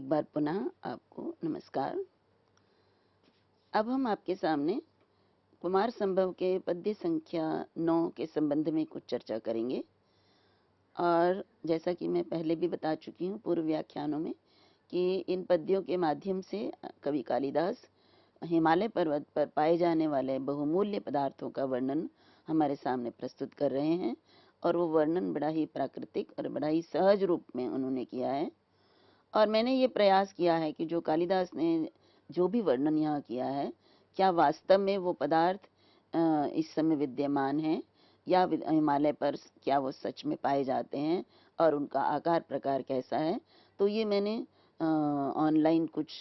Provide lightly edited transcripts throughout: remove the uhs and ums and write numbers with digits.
एक बार पुनः आपको नमस्कार। अब हम आपके सामने कुमार संभव के पद्य संख्या 9 के संबंध में कुछ चर्चा करेंगे। और जैसा कि मैं पहले भी बता चुकी हूँ पूर्व व्याख्यानों में कि इन पद्यों के माध्यम से कवि कालिदास हिमालय पर्वत पर पाए जाने वाले बहुमूल्य पदार्थों का वर्णन हमारे सामने प्रस्तुत कर रहे हैं। और वो वर्णन बड़ा ही प्राकृतिक और बड़ा ही सहज रूप में उन्होंने किया है। और मैंने ये प्रयास किया है कि जो कालिदास ने जो भी वर्णन यहाँ किया है, क्या वास्तव में वो पदार्थ इस समय विद्यमान हैं या हिमालय पर क्या वो सच में पाए जाते हैं और उनका आकार प्रकार कैसा है। तो ये मैंने ऑनलाइन कुछ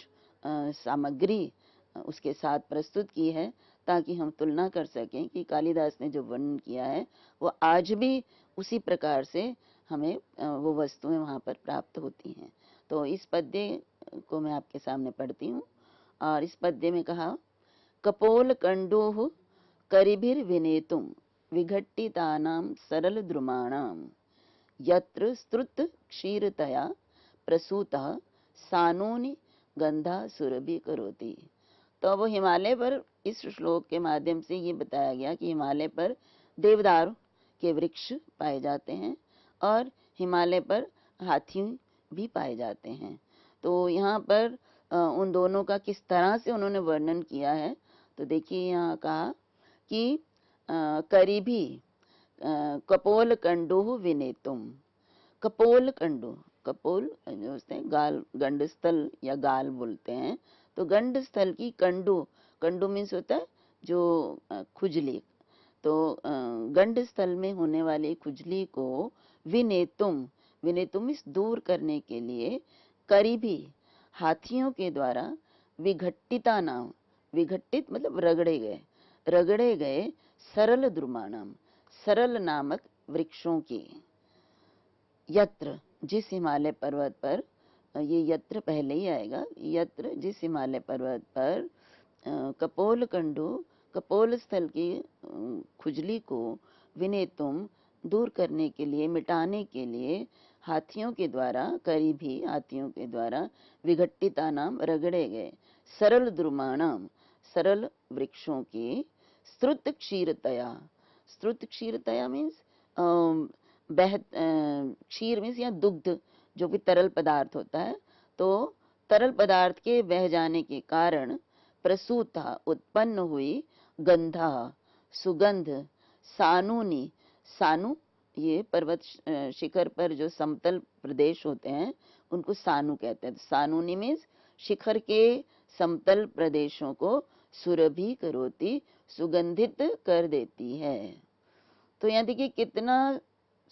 सामग्री उसके साथ प्रस्तुत की है ताकि हम तुलना कर सकें कि कालिदास ने जो वर्णन किया है वो आज भी उसी प्रकार से हमें वो वस्तुएं वहाँ पर प्राप्त होती हैं। तो इस पद्य को मैं आपके सामने पढ़ती हूँ। और इस पद्य में कहा, कपोल कंडोह करिभिर विनेतुम विघट्टितानां सरल द्रुमाणाम यत्र स्तुत क्षीरतया प्रसूतः सानोनि गंधा सुरभि करोति। तो वो हिमालय पर इस श्लोक के माध्यम से ये बताया गया कि हिमालय पर देवदार के वृक्ष पाए जाते हैं और हिमालय पर हाथी भी पाए जाते हैं। तो यहाँ पर उन दोनों का किस तरह से उन्होंने वर्णन किया है। तो देखिए यहाँ कहा कि करीभी कपोल कंडोह विनेतुम। कपोल कंडो, कपोल जो होते हैं गाल, गंडस्थल या गाल बोलते हैं। तो गंडस्थल की कंडो, कंडो मीन्स होता है जो खुजली। तो गंडस्थल में होने वाली खुजली को विनेतुम, विनेतुम मीन्स दूर करने के लिए, करीबी हाथियों के द्वारा, विघट्टिता नाम, विघट्टित मतलब रगड़े गए, रगड़े गए सरल द्रुमाणाम, सरल नामक वृक्षों की, यत्र जिस हिमालय पर्वत पर, ये यत्र पहले ही आएगा, यत्र जिस हिमालय पर्वत पर कपोल कंडो, कपोल स्थल की खुजली को विनेतुम दूर करने के लिए, मिटाने के लिए हाथियों के द्वारा, करीबी हाथियों के द्वारा, विघट्टिता नाम रगड़े गए, सरल द्रुमाणाम सरल वृक्षों की, स्तुत क्षीरतया, स्तुत क्षीरतया मीन्स क्षीर मीन्स या दुग्ध जो कि तरल पदार्थ होता है। तो तरल पदार्थ के बह जाने के कारण प्रसूता उत्पन्न हुई, गंधा सुगंध, सानूनी, सानु ये पर्वत शिखर पर जो समतल प्रदेश होते हैं उनको सानु कहते हैं। सानूनी मीन्स शिखर के समतल प्रदेशों को सुरभि करोती, सुगंधित कर देती है। तो यहाँ देखिए कितना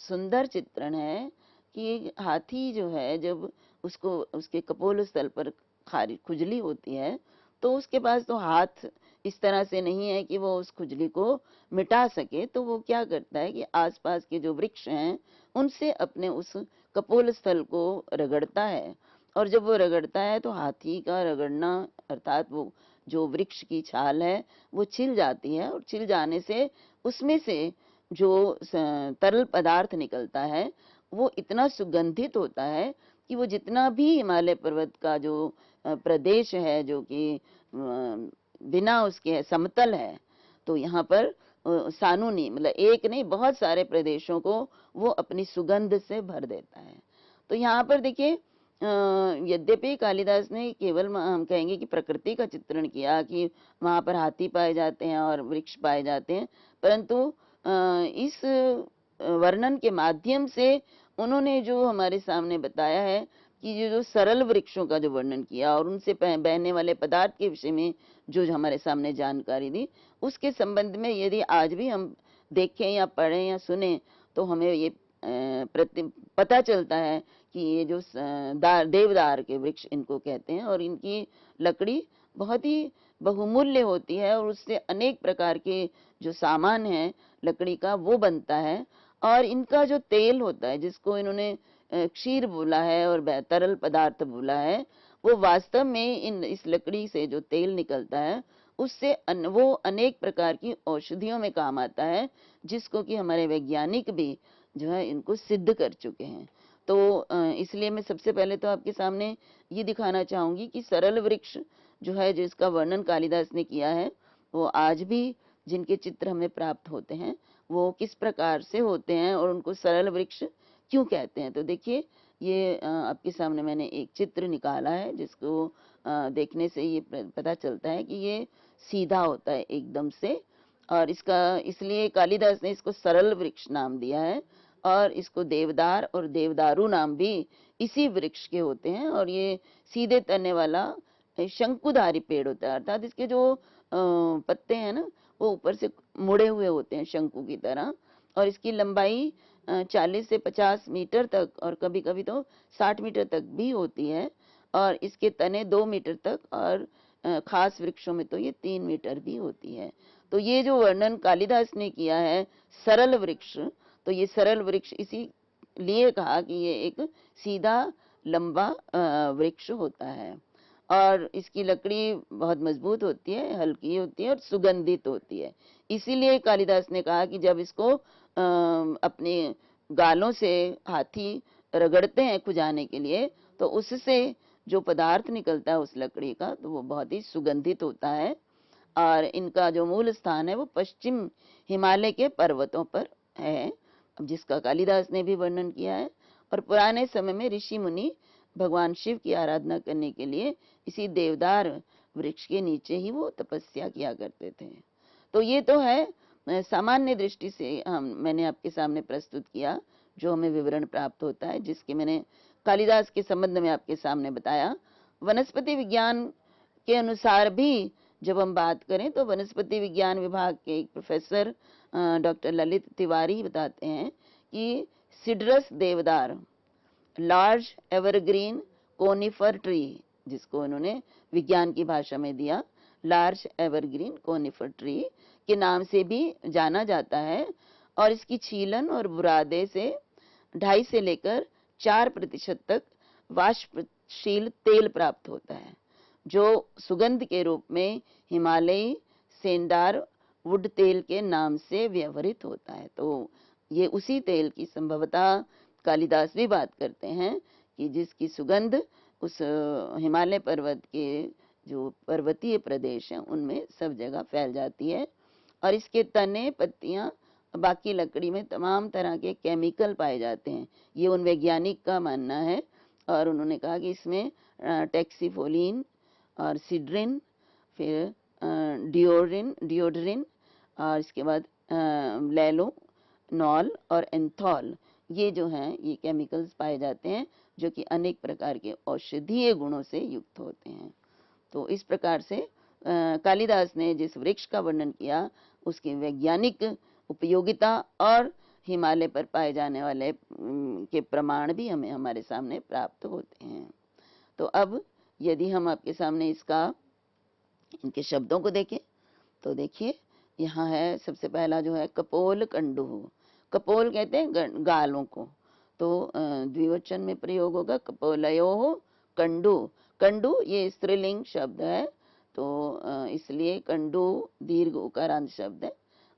सुंदर चित्रण है कि हाथी जो है जब उसको उसके कपोल स्थल पर खुजली होती है तो उसके पास तो हाथ इस तरह से नहीं है कि वो उस खुजली को मिटा सके। तो वो क्या करता है कि आसपास के जो वृक्ष हैं उनसे अपने उस कपोल स्थल को रगड़ता है। और जब वो रगड़ता है तो हाथी का रगड़ना अर्थात वो जो वृक्ष की छाल है वो छिल जाती है और छिल जाने से उसमें से जो तरल पदार्थ निकलता है वो इतना सुगंधित होता है कि वो जितना भी हिमालय पर्वत का जो प्रदेश है जो कि बिना उसके समतल है, तो यहाँ पर सानूनी मतलब एक नहीं बहुत सारे प्रदेशों को वो अपनी सुगंध से भर देता है। तो यहाँ पर देखिए यद्यपि कालिदास ने केवल हम कहेंगे कि प्रकृति का चित्रण किया कि वहां पर हाथी पाए जाते हैं और वृक्ष पाए जाते हैं, परंतु इस वर्णन के माध्यम से उन्होंने जो हमारे सामने बताया है कि ये जो सरल वृक्षों का जो वर्णन किया और उनसे बहने वाले पदार्थ के विषय में जो हमारे सामने जानकारी दी, उसके संबंध में यदि आज भी हम देखें या पढ़ें या सुने तो हमें ये पता चलता है कि ये जो देवदार के वृक्ष इनको कहते हैं और इनकी लकड़ी बहुत ही बहुमूल्य होती है और उससे अनेक प्रकार के जो सामान है लकड़ी का वो बनता है। और इनका जो तेल होता है जिसको इन्होंने क्षीर बोला है और तरल पदार्थ बोला है, वो वास्तव में इस लकड़ी से जो तेल निकलता है उससे वो अनेक प्रकार की औषधियों में काम आता है, जिसको कि हमारे वैज्ञानिक भी जो है इनको सिद्ध कर चुके हैं। तो इसलिए मैं सबसे पहले तो आपके सामने ये दिखाना चाहूंगी कि सरल वृक्ष जो है, जिसका वर्णन कालिदास ने किया है, वो आज भी जिनके चित्र हमें प्राप्त होते हैं वो किस प्रकार से होते हैं और उनको सरल वृक्ष क्यों कहते हैं। तो देखिए, ये आपके सामने मैंने एक चित्र निकाला है, जिसको देखने से ये पता चलता है कि ये सीधा होता है एकदम से, और इसका इसलिए कालिदास ने इसको सरल वृक्ष नाम दिया है। और इसको देवदार और देवदारू नाम भी इसी वृक्ष के होते हैं। और ये सीधे तने वाला शंकुधारी पेड़ होता है, अर्थात इसके जो पत्ते हैं ना, वो ऊपर से मुड़े हुए होते हैं शंकु की तरह। और इसकी लंबाई 40 से 50 मीटर तक और कभी कभी तो 60 मीटर तक भी होती है। और इसके तने 2 मीटर तक, और खास वृक्षों में तो ये 3 मीटर भी होती है। तो ये जो वर्णन कालिदास ने किया है सरल वृक्ष, तो ये सरल वृक्ष इसी लिए कहा कि ये एक सीधा लंबा वृक्ष होता है। और इसकी लकड़ी बहुत मजबूत होती है, हल्की होती है और सुगंधित होती है। इसीलिए कालिदास ने कहा कि जब इसको अपने गालों से हाथी रगड़ते हैं खुजाने के लिए, तो उससे जो पदार्थ निकलता है उस लकड़ी का, तो वो बहुत ही सुगंधित होता है। और इनका जो मूल स्थान है वो पश्चिम हिमालय के पर्वतों पर है, जिसका कालिदास ने भी वर्णन किया है। और पुराने समय में ऋषि मुनि भगवान शिव की आराधना करने के लिए इसी देवदार वृक्ष के नीचे ही वो तपस्या किया करते थे। तो ये तो है सामान्य दृष्टि से मैंने आपके सामने प्रस्तुत किया, जो हमें विवरण प्राप्त होता है, जिसके मैंने कालिदास के संबंध में आपके सामने बताया। वनस्पति विज्ञान के अनुसार भी जब हम बात करें तो वनस्पति विज्ञान विभाग के एक प्रोफेसर डॉक्टर ललित तिवारी बताते हैं कि सिडरस देवदार, लार्ज एवरग्रीन कोनिफर ट्री, जिसको उन्होंने विज्ञान की भाषा में दिया लार्ज एवरग्रीन कोनिफर ट्री के नाम से भी जाना जाता है। और इसकी छीलन और बुरादे से 2.5 से लेकर 4% तक वाष्पशील तेल प्राप्त होता है, जो सुगंध के रूप में हिमालयी सेंडार वुड तेल के नाम से व्यवहृत होता है। तो ये उसी तेल की संभवतः कालिदास भी बात करते हैं कि जिसकी सुगंध उस हिमालय पर्वत के जो पर्वतीय प्रदेश हैं उनमें सब जगह फैल जाती है। और इसके तने, पत्तियां, बाकी लकड़ी में तमाम तरह के केमिकल पाए जाते हैं, ये उन वैज्ञानिक का मानना है। और उन्होंने कहा कि इसमें टैक्सीफोलिन और सिड्रिन, फिर डिओड्रिन, और इसके बाद लैलोनॉल और एंथॉल, ये जो हैं ये केमिकल्स पाए जाते हैं, जो कि अनेक प्रकार के औषधीय गुणों से युक्त होते हैं। तो इस प्रकार से कालिदास ने जिस वृक्ष का वर्णन किया उसकी वैज्ञानिक उपयोगिता और हिमालय पर पाए जाने वाले के प्रमाण भी हमें हमारे सामने प्राप्त होते हैं। तो अब यदि हम आपके सामने इनके शब्दों को देखें, तो देखिए यहाँ है सबसे पहला जो है कपोल कंडू। कपोल कहते हैं गालों को, तो द्विवचन में प्रयोग होगा कपोलयो कंडू। कंडू ये स्त्रीलिंग शब्द है, तो इसलिए कंडू दीर्घ उकारांत शब्द है।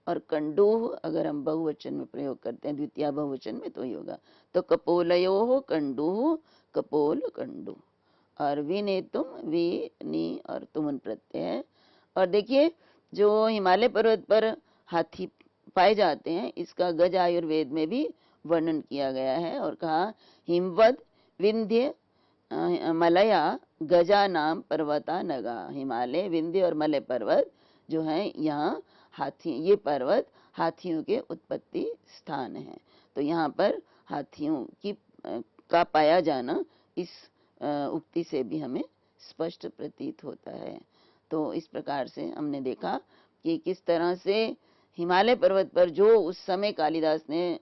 और कंडू अगर हम बहुवचन में प्रयोग करते हैं, द्वितीय बहुवचन में, तो ही होगा। तो कपोलयो कंडू, कपोल कंडू। और विनेतुम, वी, नी और तुमन प्रत्यय है। और देखिए, जो हिमालय पर्वत पर हाथी पाए जाते हैं, इसका गज आयुर्वेद में भी वर्णन किया गया है और कहा हिमवद विंध्य मलया गजा नाम पर्वता नगा। हिमालय, विंध्य और मलय पर्वत जो हैं, यहाँ हाथी, ये पर्वत हाथियों के उत्पत्ति स्थान है। तो यहाँ पर हाथियों का पाया जाना इस उक्ति से भी हमें स्पष्ट प्रतीत होता है। तो इस प्रकार से हमने देखा कि किस तरह से हिमालय पर्वत पर जो उस समय कालिदास ने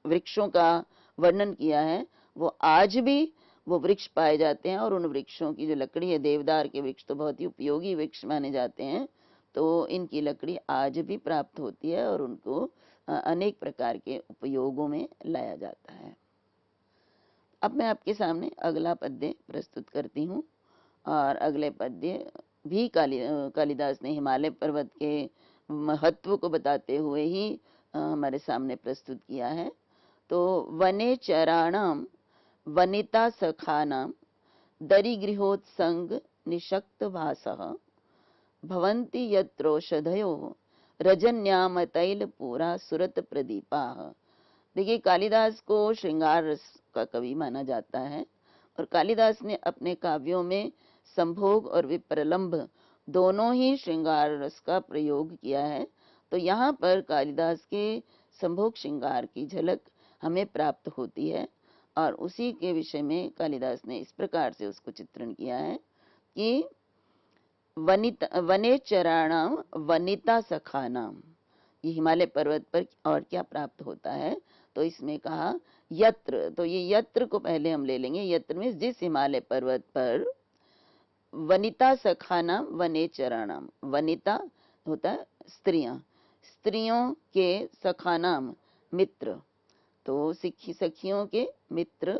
वृक्षों का वर्णन किया है, वो आज भी वो वृक्ष पाए जाते हैं। और उन वृक्षों की जो लकड़ी है, देवदार के वृक्ष तो बहुत ही उपयोगी वृक्ष माने जाते हैं, तो इनकी लकड़ी आज भी प्राप्त होती है और उनको अनेक प्रकार के उपयोगों में लाया जाता है। अब मैं आपके सामने अगला पद्य प्रस्तुत करती हूँ। और अगले पद्य भी कालिदास ने हिमालय पर्वत के महत्व को बताते हुए ही हमारे सामने प्रस्तुत किया है। तो वने चराणाम वनिता सखानाम दरिगृहोत्संग निषक्त भासः भवन्ति यत्रोषधयो रजन्याम तैल पूरा सुरत प्रदीपाः। देखिए, कालिदास को श्रृंगार रस का कवि माना जाता है और कालिदास ने अपने काव्यों में संभोग और विप्रलंभ दोनों ही श्रृंगार रस का प्रयोग किया है। तो यहाँ पर कालिदास के संभोग श्रृंगार की झलक हमें प्राप्त होती है और उसी के विषय में कालिदास ने इस प्रकार से उसको चित्रण किया है कि वने चराणाम वनिता सखानाम। ये हिमालय पर्वत पर और क्या प्राप्त होता है, तो इसमें कहा यत्र, तो ये यत्र को पहले हम ले लेंगे। यत्र में जिस हिमालय पर्वत पर वनिता सखानाम वने चराणाम, वनिता होता है स्त्रियां, स्त्रियों के सखानाम मित्र, तो सखियों के मित्र,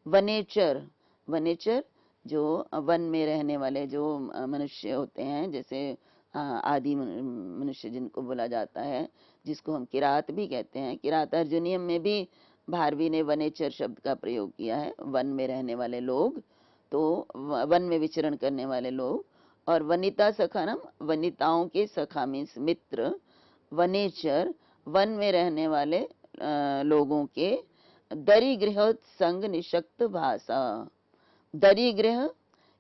वनेचर, वनेचर जो वन में रहने वाले जो मनुष्य होते हैं, जैसे आदि मनुष्य जिनको बोला जाता है, जिसको हम किरात भी कहते हैं। किरात अर्जुनियम में भी भारवी ने वनेचर शब्द का प्रयोग किया है, वन में रहने वाले लोग, तो वन में विचरण करने वाले लोग। और वनिता सखा नाम वनिताओं के सखा मीन्स मित्र, वनेचर वन में रहने वाले लोगों के, दरिगृह संग निषक्त भाषा। दरिगृह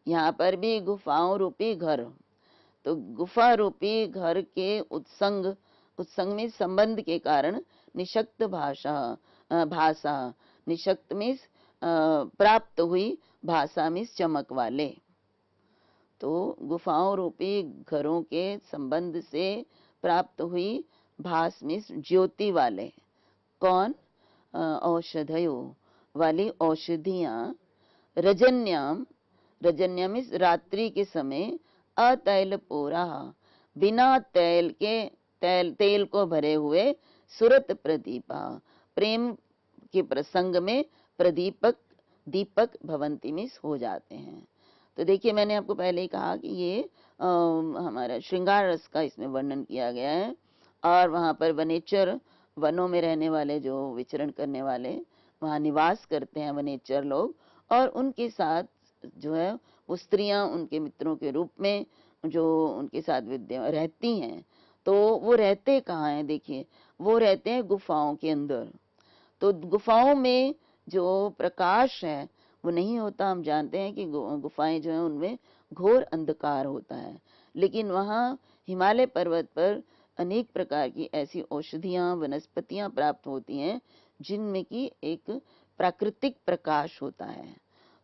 यहाँ पर भी गुफाओं रूपी घर, तो गुफा रूपी घर के उत्संग, उत्संग में संबंध के कारण निषक्त भाषा, निषक्त में प्राप्त हुई, भाषा में चमक वाले। तो गुफाओं रूपी घरों के संबंध से प्राप्त हुई भास में ज्योति वाले। कौन? औषधयो वाली औषधियां। रजन्याम, रजन्याम में रात्रि के समय, अतैल पूरा बिना तेल के, तेल को भरे हुए, सुरत प्रदीपा प्रेम के प्रसंग में प्रदीपक दीपक भवंती में हो जाते हैं। तो देखिए, मैंने आपको पहले ही कहा कि ये हमारा श्रृंगार रस का इसमें वर्णन किया गया है और वहाँ पर वनेचर, वनों में रहने वाले जो विचरण करने वाले वहाँ निवास करते हैं वनेचर लोग, और उनके साथ जो है वो स्त्रियां उनके मित्रों के रूप में जो उनके साथ रहती हैं। तो वो रहते कहाँ हैं? देखिए, वो रहते हैं गुफाओं के अंदर। तो गुफाओं में जो प्रकाश है वो नहीं होता। हम जानते हैं कि गुफाएं जो है उनमें घोर अंधकार होता है, लेकिन वहाँ हिमालय पर्वत पर अनेक प्रकार की ऐसी औषधियां, वनस्पतियां प्राप्त होती हैं जिनमें की एक प्राकृतिक प्रकाश होता है।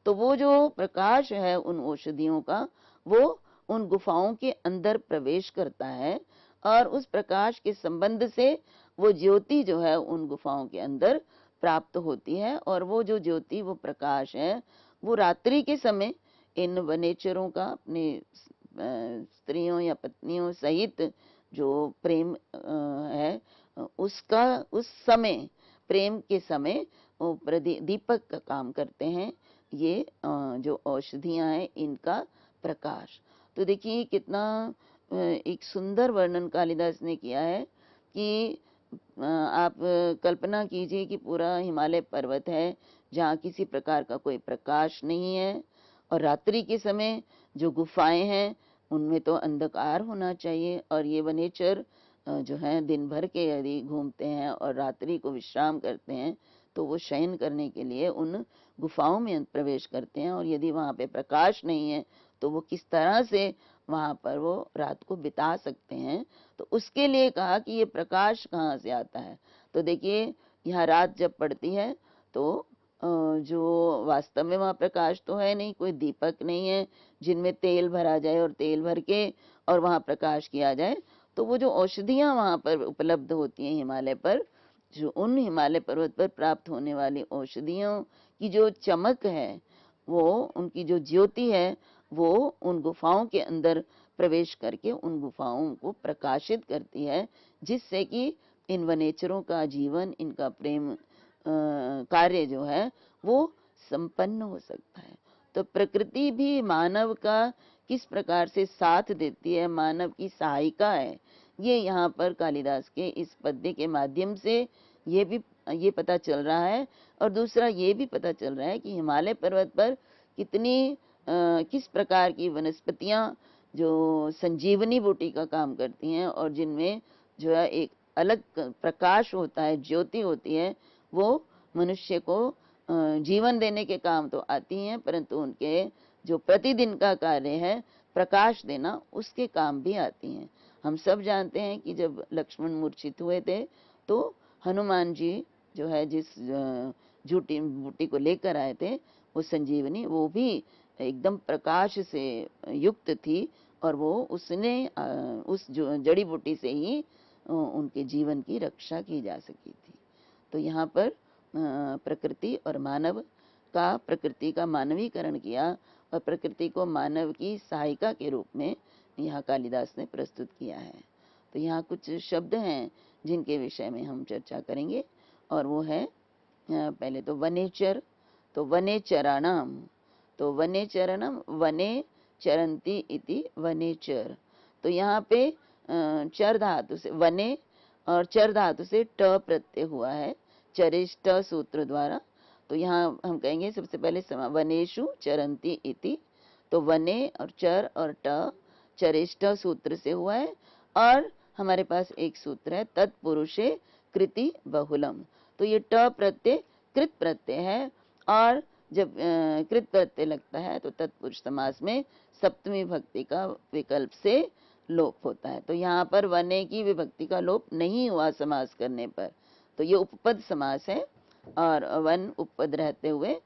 तो वो जो प्रकाश है उन औषधियों का, वो उन गुफाओं के अंदर प्रवेश करता है और उस प्रकाश के संबंध से वो ज्योति जो है उन गुफाओं के अंदर प्राप्त होती है। और वो जो ज्योति, वो प्रकाश है, वो रात्रि के समय इन वनेचरों का अपने स्त्रियों या पत्नियों सहित जो प्रेम है उसका, उस समय प्रेम के समय वो दीपक का काम करते हैं। ये जो औषधियां हैं इनका प्रकाश। तो देखिए कितना एक सुंदर वर्णन कालिदास ने किया है कि आप कल्पना कीजिए कि पूरा हिमालय पर्वत है जहाँ किसी प्रकार का कोई प्रकाश नहीं है, और रात्रि के समय जो गुफाएं हैं उनमें तो अंधकार होना चाहिए, और ये वनेचर जो हैं दिन भर के यदि घूमते हैं और रात्रि को विश्राम करते हैं तो वो शयन करने के लिए उन गुफाओं में प्रवेश करते हैं। और यदि वहाँ पे प्रकाश नहीं है तो वो किस तरह से वहाँ पर वो रात को बिता सकते हैं। तो उसके लिए कहा कि ये प्रकाश कहाँ से आता है। तो देखिए, यहाँ रात जब पड़ती है तो जो वास्तव में वहाँ प्रकाश तो है नहीं, कोई दीपक नहीं है जिनमें तेल भरा जाए और तेल भर के और वहाँ प्रकाश किया जाए। तो वो जो औषधियाँ वहाँ पर उपलब्ध होती हैं हिमालय पर, जो उन हिमालय पर्वत पर प्राप्त होने वाली औषधियों की जो चमक है, वो उनकी जो ज्योति है, वो उन गुफाओं के अंदर प्रवेश करके उन गुफाओं को प्रकाशित करती है, जिससे कि इन वनेचरों का जीवन, इनका प्रेम कार्य जो है वो संपन्न हो सकता है। तो प्रकृति भी मानव का किस प्रकार से साथ देती है, मानव की सहायिका है, ये यहाँ पर कालिदास के इस पद्य के माध्यम से ये भी ये पता चल रहा है, और दूसरा ये भी पता चल रहा है कि हिमालय पर्वत पर कितनी किस प्रकार की वनस्पतियां जो संजीवनी बूटी का काम करती हैं, और जिनमें जो है एक अलग प्रकाश होता है, ज्योति होती है, वो मनुष्य को जीवन देने के काम तो आती हैं, परंतु उनके जो प्रतिदिन का कार्य है प्रकाश देना, उसके काम भी आती हैं। हम सब जानते हैं कि जब लक्ष्मण मूर्छित हुए थे तो हनुमान जी जो है जिस झूठी बूटी को लेकर आए थे, वो संजीवनी, वो भी एकदम प्रकाश से युक्त थी, और वो उसने उस जड़ी बूटी से ही उनके जीवन की रक्षा की जा सकी थी। तो यहाँ पर प्रकृति और मानव का, प्रकृति का मानवीकरण किया और प्रकृति को मानव की सहायिका के रूप में यहाँ कालिदास ने प्रस्तुत किया है। तो यहाँ कुछ शब्द हैं जिनके विषय में हम चर्चा करेंगे, और वो है पहले तो वनेचर। तो वनेचराणाम, तो वनेचरणम, वने चरंती इति वनेचर। तो यहाँ पे चर धातु से वने और चर धातु से ट प्रत्यय हुआ है चरिष्ट सूत्र द्वारा। तो यहाँ हम कहेंगे सबसे पहले वनेषु चरंती इति। तो वने और चर और ट चरिष्ट सूत्र से हुआ है, और हमारे पास एक सूत्र है तत्पुरुषे कृति बहुलम। तो ये ट प्रत्यय कृत प्रत्यय है, और जब कृत प्रत्यय लगता है तो तत्पुरुष समास में सप्तमी विभक्ति का विकल्प से लोप होता है। तो यहाँ पर वने की विभक्ति का लोप नहीं हुआ समास करने पर, तो ये उपपद समास है, और वन उपपद रहते हुए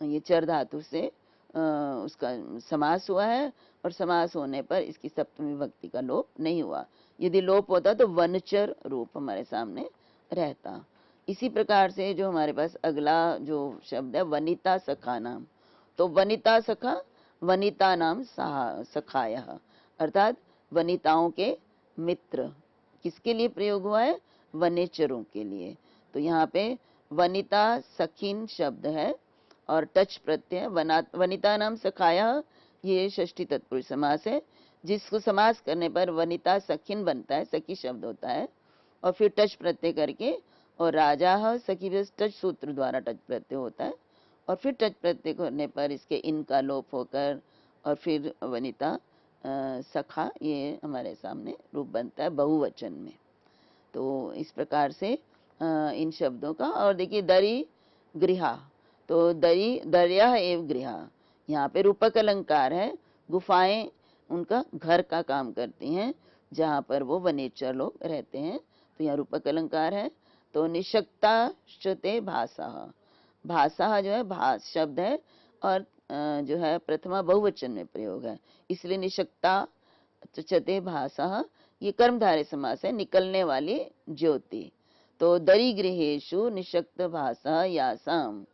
ये चर धातु से उसका समास हुआ है, और समास होने पर इसकी सप्तमी विभक्ति का लोप नहीं हुआ। यदि लोप होता तो वनचर रूप हमारे सामने रहता। इसी प्रकार से जो हमारे पास अगला जो शब्द है वनिता सखा नाम। तो वनिता सखा, वनिता नाम सखायः, अर्थात वनिताओं के मित्र। किसके लिए प्रयोग हुआ है? वनेचरों के लिए। तो यहाँ पे वनिता सखिन शब्द है, और टच प्रत्यय वनिता नाम सखायः, ये षष्ठी तत्पुरुष समास है, जिसको समास करने पर वनिता सखिन बनता है, सखी शब्द होता है, और फिर टच प्रत्यय करके, और राजा सखी भी टच सूत्र द्वारा टच प्रत्यय होता है, और फिर टच प्रत्यय करने पर इसके इन का लोप होकर, और फिर वनिता सखा, ये हमारे सामने रूप बनता है बहुवचन में। तो इस प्रकार से इन शब्दों का। और देखिए दरी गृहा, तो दरी दर्या एवं गृहा, यहाँ पे रूपक अलंकार है। गुफाएं उनका घर का काम करती हैं, जहाँ पर वो वनेचर लोग रहते हैं, तो यहाँ रूपक अलंकार है। तो निशक्ता श्रुते भाषा, भाषा जो है भाष शब्द है, और जो है प्रथमा बहुवचन में प्रयोग है, इसलिए निशक्ता चते भाषा, ये कर्मधारय समास है, निकलने वाली ज्योति। तो दरी गृहेषु निशक्त भाषा यासाम,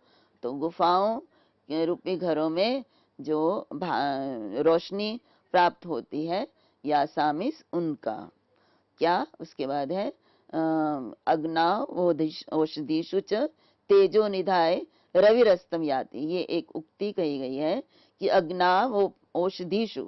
तो गुफाओं के रूपी घरों में जो रोशनी प्राप्त होती है, यासामिस उनका क्या। उसके बाद है अग्नाव औषधिषु च तेजो निधाय रविरस्तम याति। ये एक उक्ति कही गई है कि अग्नाव औषधिषु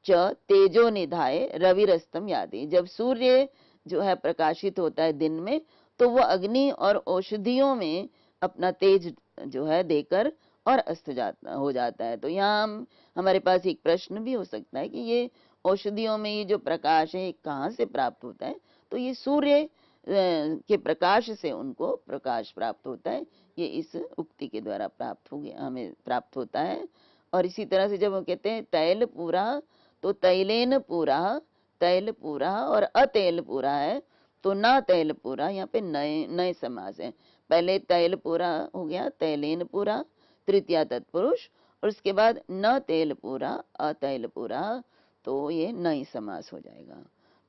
च तेजो निधाय रविरस्तम याति। जब सूर्य जो है प्रकाशित होता है दिन में, तो वो अग्नि और औषधियों में अपना तेज जो है देकर और अस्त हो जाता है। तो यहाँ हमारे पास एक प्रश्न भी हो सकता है कि ये औषधियों में ये जो प्रकाश है कहाँ से प्राप्त होता है? तो ये सूर्य के प्रकाश से उनको प्रकाश प्राप्त होता है, ये इस उक्ति के द्वारा प्राप्त हो गया, हमें प्राप्त होता है। और इसी तरह से जब हम कहते हैं तैल पूरा, तो तैलेन पूरा, तैल पूरा, और अतैल पूरा है, तो ना तैल पूरा, यहाँ पे नए नए समास है। पहले तैल पूरा हो गया, तैलेन पूरा तृतीया तत्पुरुष, और उसके बाद न तैल पूरा अतैल पूरा, तो ये नई समास हो जाएगा।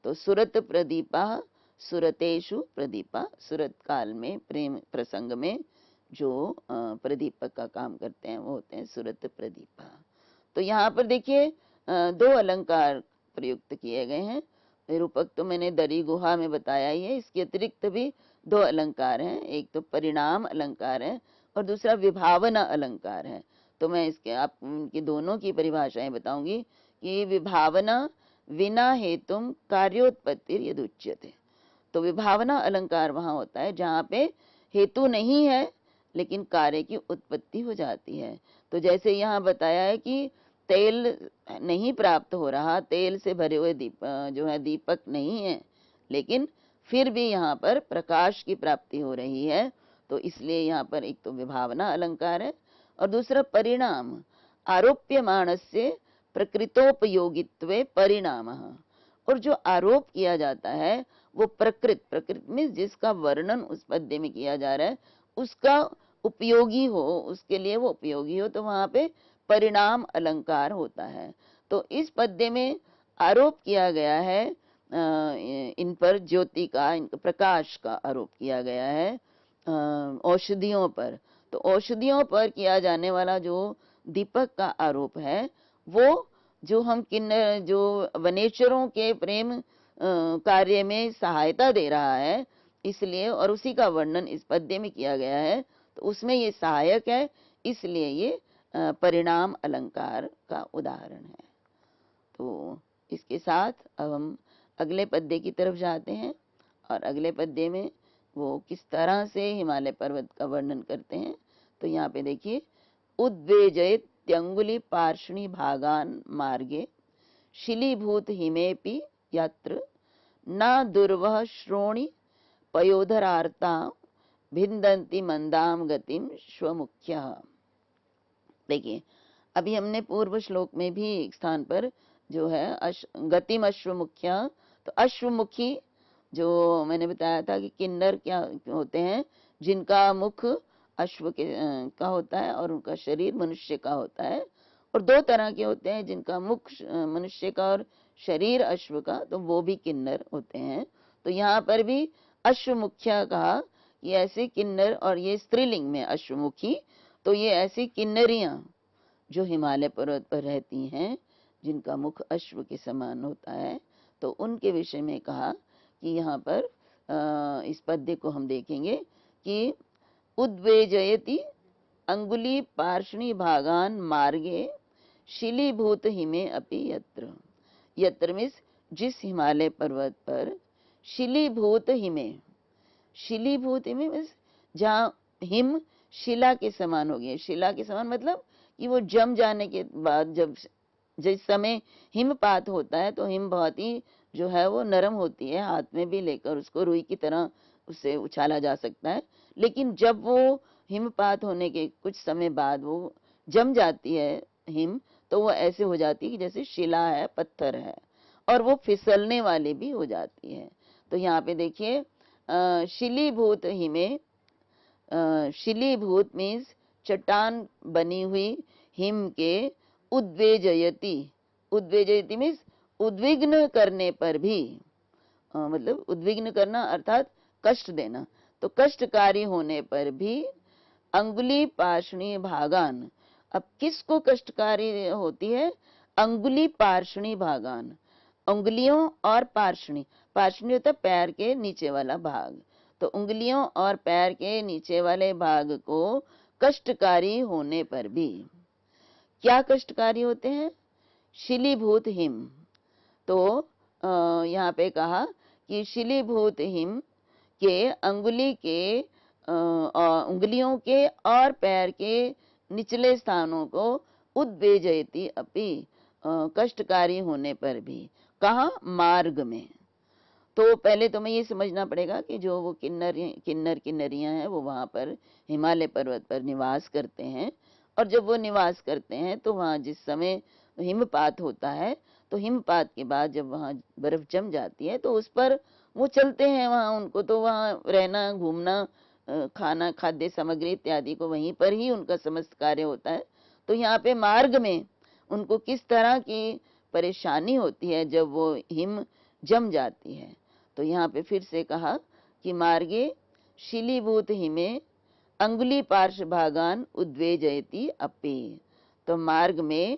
तो सुरत प्रदीपा, सुरतेषु प्रदीपा, सुरत काल में प्रेम प्रसंग में जो प्रदीपक का काम करते हैं वो होते हैं सुरत प्रदीपा। तो यहाँ पर देखिए दो अलंकार प्रयुक्त किए गए हैं। रूपक तो मैंने दरी गुहा में बताया ही है, इसके अतिरिक्त भी दो अलंकार हैं, एक तो परिणाम अलंकार है और दूसरा विभावना अलंकार है। तो मैं इसके आप इनकी दोनों की परिभाषाएं बताऊंगी कि विभावना विना हेतुम कार्योत्पत्ति यदुच्यते। तो विभावना अलंकार वहां होता है जहाँ पे हेतु नहीं है लेकिन कार्य की उत्पत्ति हो जाती है। तो जैसे यहाँ बताया है कि तेल नहीं प्राप्त हो रहा, तेल से भरे हुए जो है दीपक नहीं है, लेकिन फिर भी यहाँ पर प्रकाश की प्राप्ति हो रही है। तो इसलिए यहाँ पर एक तो विभावना अलंकार है और दूसरा परिणाम, आरोप्यमाणस्य प्रकृतोपयोगित्वे परिणामः। और जो आरोप किया जाता है वो प्रकृत में जिसका वर्णन उस पद्य में किया जा रहा है उसका उपयोगी हो, उसके लिए वो उपयोगी हो, तो वहां पे परिणाम अलंकार होता है। तो इस पद्य में आरोप किया गया है इन पर ज्योति का, इनका प्रकाश का आरोप किया गया है औषधियों पर। तो औषधियों पर किया जाने वाला जो दीपक का आरोप है वो जो हम किन्नर, जो वनेचरों के प्रेम कार्य में सहायता दे रहा है, इसलिए, और उसी का वर्णन इस पद्य में किया गया है, तो उसमें ये सहायक है, इसलिए ये परिणाम अलंकार का उदाहरण है। तो इसके साथ अब हम अगले पद्य की तरफ जाते हैं और अगले पद्य में वो किस तरह से हिमालय पर्वत का वर्णन करते हैं। तो यहाँ पे देखिए, उद्वेजयत्यंगुली पार्ष्णी भागान मार्गे शिलीभूत हिमेपि यत्र न दुर्वह श्रोणी पयोधरार्ता भिन्दन्ति मंदाम गतिम स्वमुख्यः। देखिए, अभी हमने पूर्व श्लोक में भी एक स्थान पर जो है गतिम अश्वमुख्या, तो अश्वमुखी जो मैंने बताया था कि किन्नर क्या होते हैं, जिनका मुख अश्व के का होता है और उनका शरीर मनुष्य का होता है। और दो तरह के होते हैं, जिनका मुख मनुष्य का और शरीर अश्व का, तो वो भी किन्नर होते हैं। तो यहाँ पर भी अश्वमुख्या कहा, ये ऐसे किन्नर, और ये स्त्रीलिंग में अश्वमुखी, तो ये ऐसी किन्नरियां जो हिमालय पर्वत पर रहती हैं, जिनका मुख अश्व के समान होता है, तो उनके विषय में कहा कि यहाँ पर इस पद्य को हम देखेंगे कि उद्वेजयति अंगुली पार्ष्णी भागान मार्गे शिलीभूत हिमे अपि यत्र। यत्र मीन्स जिस हिमालय पर्वत पर शिलीभूत हिमे, शिलीभूत हिमे मीन्स जहाँ हिम शिला के समान हो गए। शिला के समान मतलब कि वो जम जाने के बाद जब जिस समय हिमपात होता है तो हिम बहुत ही जो है वो नरम होती है, हाथ में भी लेकर उसको रुई की तरह उससे उछाला जा सकता है। लेकिन जब वो हिमपात होने के कुछ समय बाद वो जम जाती है हिम, तो वो ऐसे हो जाती है कि जैसे शिला है, पत्थर है, और वो फिसलने वाली भी हो जाती है। तो यहाँ पे देखिए, शिलीभूत हिमे, शिलीभूत मीन्स चट्टान बनी हुई हिम के, उद्वेजयति, उद्वेजयति मीन्स उद्विग्न करने पर भी, मतलब उद्विग्न करना अर्थात कष्ट देना, तो कष्टकारी होने पर भी अंगुली पार्ष्णी भागान। अब किसको कष्टकारी होती है? अंगुली पार्ष्णी भागान, उंगलियों और पार्ष्णी, पार्ष्णी होता है पैर के नीचे वाला भाग, तो उंगलियों और पैर के नीचे वाले भाग को कष्टकारी होने पर भी, क्या कष्टकारी होते हैं? शिलीभूत हिम। तो यहाँ पे कहा कि शिलीभूत हिम के अंगुली के उंगलियों के और पैर के निचले स्थानों को उद्वेजयति अपि, कष्टकारी होने पर भी। कहाँ? मार्ग में। तो पहले तो मैं ये समझना पड़ेगा कि जो वो किन्नर किन्नरियां हैं वो वहां पर हिमालय पर्वत पर निवास करते हैं, और जब वो निवास करते हैं तो वहां जिस समय हिमपात होता है, तो हिमपात के बाद जब वहां बर्फ जम जाती है तो उस पर वो चलते हैं, वहां उनको तो वहां रहना, घूमना, खाना, खाद्य सामग्री इत्यादि को वहीं पर ही उनका समस्त कार्य होता है। तो यहाँ पे मार्ग में उनको किस तरह की परेशानी होती है जब वो हिम जम जाती है। तो यहाँ पे फिर से कहा कि मार्गे शिलीभूत हिमे अंगुली पार्श्व भागान उद्वेजयति अपि। तो मार्ग में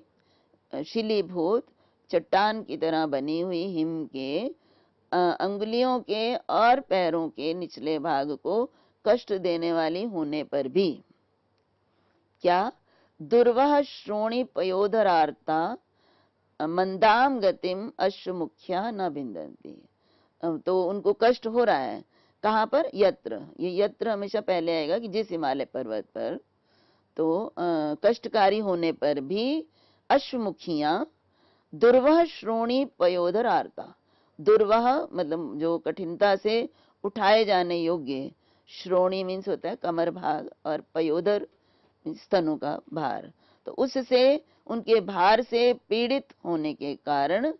शिलीभूत चट्टान की तरह बनी हुई हिम के अंगुलियों के और पैरों के निचले भाग को कष्ट देने वाली होने पर भी, क्या? दुर्वह श्रोणी पयोधरार्ता मंदाम गतिम अश्वमुख्या न भिन्दन्ति। तो उनको कष्ट हो रहा है, कहाँ पर? यत्र। ये यत्र हमेशा पहले आएगा कि जिस हिमालय पर्वत पर। तो कष्टकारी होने पर भी अश्वमुखियां दुर्वह श्रोणी पयोधर आरता। दुर्वह मतलब जो कठिनता से उठाए जाने योग्य, श्रोणी मीन्स होता है कमर भाग, और पयोधर स्तनों का भार। तो उससे, उनके भार से पीड़ित होने के कारण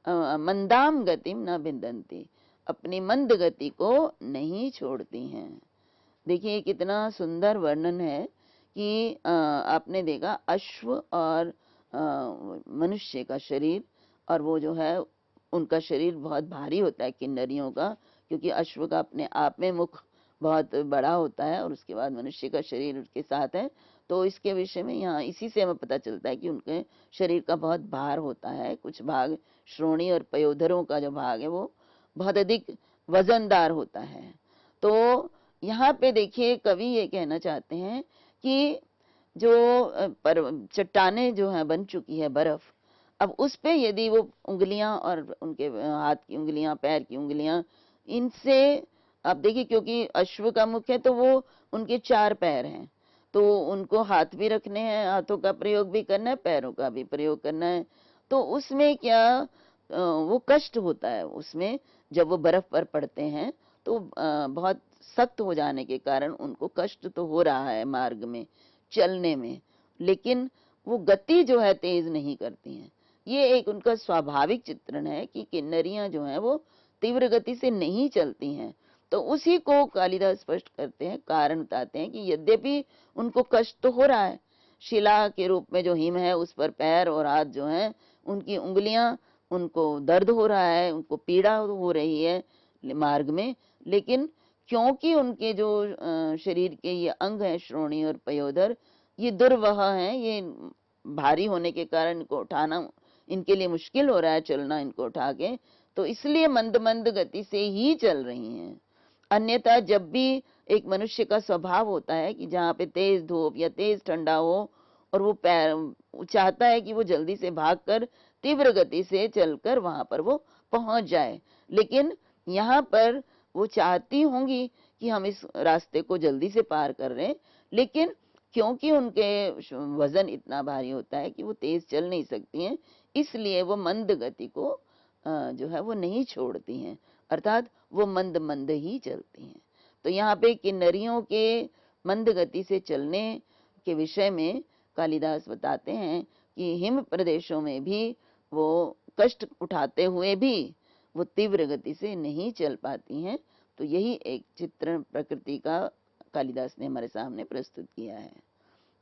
मंदाम गतिम न बिंदंती, अपनी मंद गति को नहीं छोड़ती हैं। देखिए कितना सुंदर वर्णन है कि आपने देखा अश्व और मनुष्य का शरीर, और वो जो है उनका शरीर बहुत भारी होता है किन्नरियों का, क्योंकि अश्व का अपने आप में मुख बहुत बड़ा होता है और उसके बाद मनुष्य का शरीर उसके साथ है। तो इसके विषय में यहाँ इसी से हमें पता चलता है कि उनके शरीर का बहुत भार होता है। कुछ भाग श्रोणी और पयोधरों का जो भाग है वो बहुत अधिक वजनदार होता है। तो यहाँ पे देखिए कवि ये कहना चाहते हैं कि जो चट्टाने जो है बन चुकी है बर्फ, अब उस पे यदि वो उंगलियां और उनके हाथ की उंगलियां, पैर की उंगलियां, इनसे आप देखिए, क्योंकि अश्व का मुख है तो वो उनके 4 पैर हैं, तो उनको हाथ भी रखने हैं, हाथों का प्रयोग भी करना है, पैरों का भी प्रयोग करना है। तो उसमें क्या वो कष्ट होता है उसमें, जब वो बर्फ पर पड़ते हैं तो बहुत सख्त हो जाने के कारण उनको कष्ट तो हो रहा है मार्ग में चलने में, लेकिन वो गति जो है तेज नहीं करती हैं। ये एक उनका स्वाभाविक चित्रण है कि किन्नरियां जो हैं वो तीव्र गति से नहीं चलती हैं। तो उसी को कालिदास स्पष्ट करते हैं, कारण बताते हैं कि यद्यपि उनको कष्ट तो हो रहा है, शिला के रूप में जो हिम है उस पर पैर और हाथ जो हैं, उनकी उंगलियां, उनको दर्द हो रहा है, उनको पीड़ा हो रही है मार्ग में, लेकिन क्योंकि उनके जो शरीर के ये अंग हैं श्रोणी और पयोधर, ये दुर्वह हैं, ये भारी होने के कारण इनको उठाना इनके लिए मुश्किल हो रहा है, चलना इनको उठा के, तो इसलिए मंद मंद गति से ही चल रही हैं। अन्यथा जब भी एक मनुष्य का स्वभाव होता है कि जहाँ पे तेज धूप या तेज ठंडा हो और वो पैर चाहता है कि वो जल्दी से भागकर तीव्र गति से चलकर वहां पर वो पहुंच जाए, लेकिन यहाँ पर वो चाहती होंगी कि हम इस रास्ते को जल्दी से पार कर रहे हैं, लेकिन क्योंकि उनके वजन इतना भारी होता है कि वो तेज चल नहीं सकती हैं, इसलिए वो मंद गति को जो है वो नहीं छोड़ती हैं, अर्थात वो मंद मंद ही चलती हैं। तो यहाँ पे किन्नरियों के मंद गति से चलने के विषय में कालिदास बताते हैं कि हिम प्रदेशों में भी वो कष्ट उठाते हुए भी वो तीव्र गति से नहीं चल पाती हैं। तो यही एक चित्रण प्रकृति का कालिदास ने हमारे सामने प्रस्तुत किया है।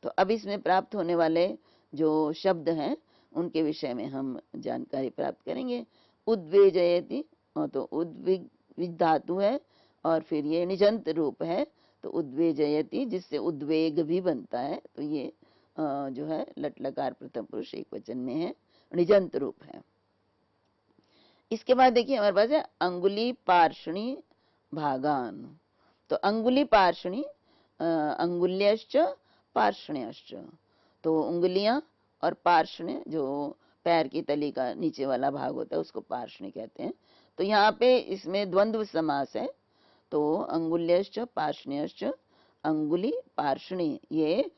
तो अब इसमें प्राप्त होने वाले जो शब्द हैं उनके विषय में हम जानकारी प्राप्त करेंगे। उद्वेजयति, तो उद्विग धातु है और फिर ये निजंत रूप है, तो उद्वेजयति जिससे उद्वेग भी बनता है, तो ये जो है लट लकार प्रथम पुरुष एक वचन में है, निजंत रूप है। इसके बाद देखिए हमारे पास है अंगुली पार्षणी भागान। तो अंगुली पार्षणी, अंगुल्यश्च पार्षण्यश्च, तो उंगलियां और पार्षण्य जो पैर की तली का नीचे वाला भाग होता है उसको पार्षणी कहते हैं। तो यहाँ पे इसमें द्वंद्व समास है, तो अंगुल्यश्च पार्षण्यश्च, अंगुली पार्षणी, ये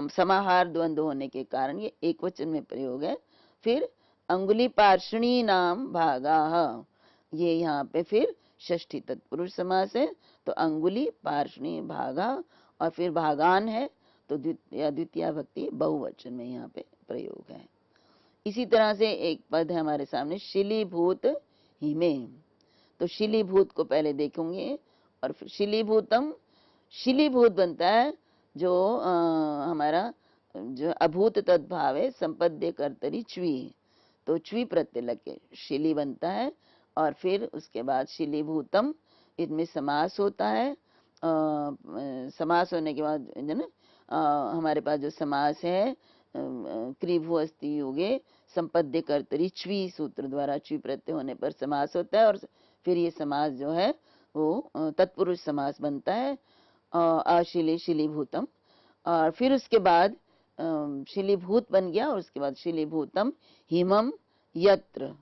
समाहार द्वंद्व होने के कारण ये एक वचन में प्रयोग है। फिर अंगुली पार्षणी नाम भागा, ये यहाँ पे फिर षष्ठी तत्पुरुष समास है, तो अंगुली पार्षणी भागा, और फिर भागान है, तो द्वितीय भक्ति बहुवचन में यहाँ पे प्रयोग है। इसी तरह से एक पद है हमारे सामने शिलीभूत हिमे, तो शिलीभूत को पहले देखेंगे और फिर शिलीभूतम, शिलीभूत बनता है जो हमारा जो अभूत तद्भाव है, संपद्य कर्तरी च्वी, तो च्वी प्रत्यय लग के शिली बनता है, और फिर उसके बाद शिलीभूतम, इनमें समास होता है। समास होने के बाद हमारे पास जो समास है क्रीभु अस्ति युगे संपद्य कर्तरी च्वी सूत्र द्वारा च्वी प्रत्यय होने पर समास होता है, और फिर ये समास जो है वो तत्पुरुष समास बनता है, अशिली शिलीभूतम, और फिर उसके बाद शिलीभूत बन गया, और उसके बाद शिलीभूतम हिमम यत्र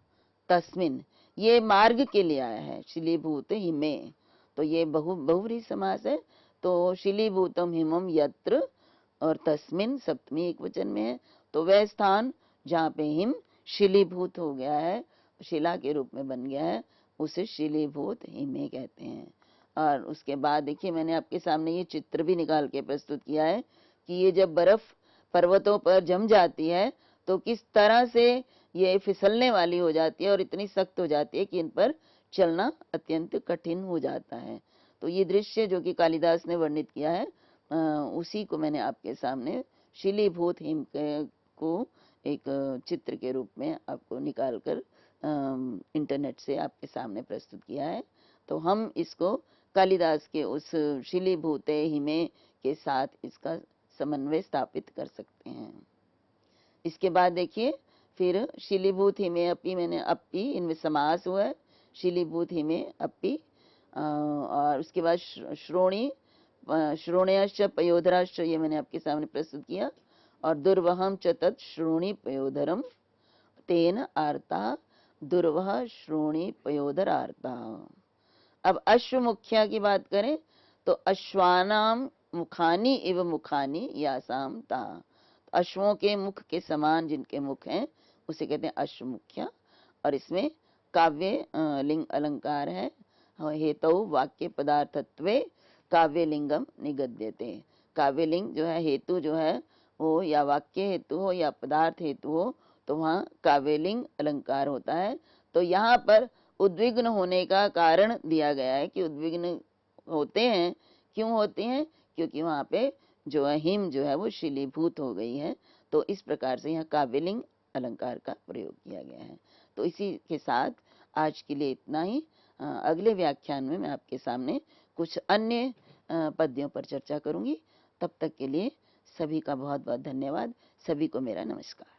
तस्मिन, ये मार्ग के लिए आया है, शिलीभूत हिमे, तो ये बहुव्रीहि समास है। तो शिलीभूतम हिमम यत्र और तस्मिन सप्तमी एक वचन में है, तो वह स्थान जहाँ पे हिम शिलीभूत हो गया है, शिला के रूप में बन गया है, उसे शिलीभूत हिमे कहते हैं। और उसके बाद देखिए मैंने आपके सामने ये चित्र भी निकाल के प्रस्तुत किया है कि ये जब बर्फ पर्वतों पर जम जाती है तो किस तरह से ये फिसलने वाली हो जाती है और इतनी सख्त हो जाती है कि इन पर चलना अत्यंत कठिन हो जाता है। तो ये दृश्य जो कि कालिदास ने वर्णित किया है, उसी को मैंने आपके सामने शिलीभूत हिम को एक चित्र के रूप में आपको निकालकर इंटरनेट से आपके सामने प्रस्तुत किया है। तो हम इसको कालिदास के उस शिलीभूते हिमे के साथ इसका समन्वय स्थापित कर सकते हैं। इसके बाद देखिए फिर शिलीभूत हिमे अपि, मैंने अपि इनमें समास हुआ है, शिलीभूत हिमे अपि। और उसके बाद श्रोणी, श्रोणयश्च पयोधराश्च, ये मैंने आपके सामने प्रस्तुत किया। और दुर्वहम च तत् श्रोणी पयोधरम तेन आर्ता, दुर्वह श्रोणी पयोधर आर्ता। अब अश्व मुख्या की बात करें तो अश्वानाम मुखानी इव मुखानी यासाम ता, अश्वों के मुख के समान जिनके मुख हैं उसे कहते हैं अश्वमुख्या। और इसमें काव्य लिंग अलंकार है, हेतु वाक्य पदार्थत्वे काव्य लिंगम निगद्यते। काव्य लिंग जो है, हेतु जो है वो या वाक्य हेतु हो या पदार्थ हेतु हो, तो वहाँ काव्यलिंग अलंकार होता है। तो यहाँ पर उद्विग्न होने का कारण दिया गया है कि उद्विग्न होते हैं, क्यों होते हैं, क्योंकि वहाँ पे जो है हिम जो है वो शिलीभूत हो गई है। तो इस प्रकार से यहाँ काव्यलिंग अलंकार का प्रयोग किया गया है। तो इसी के साथ आज के लिए इतना ही। अगले व्याख्यान में मैं आपके सामने कुछ अन्य पद्यों पर चर्चा करूंगी। तब तक के लिए सभी का बहुत बहुत धन्यवाद। सभी को मेरा नमस्कार।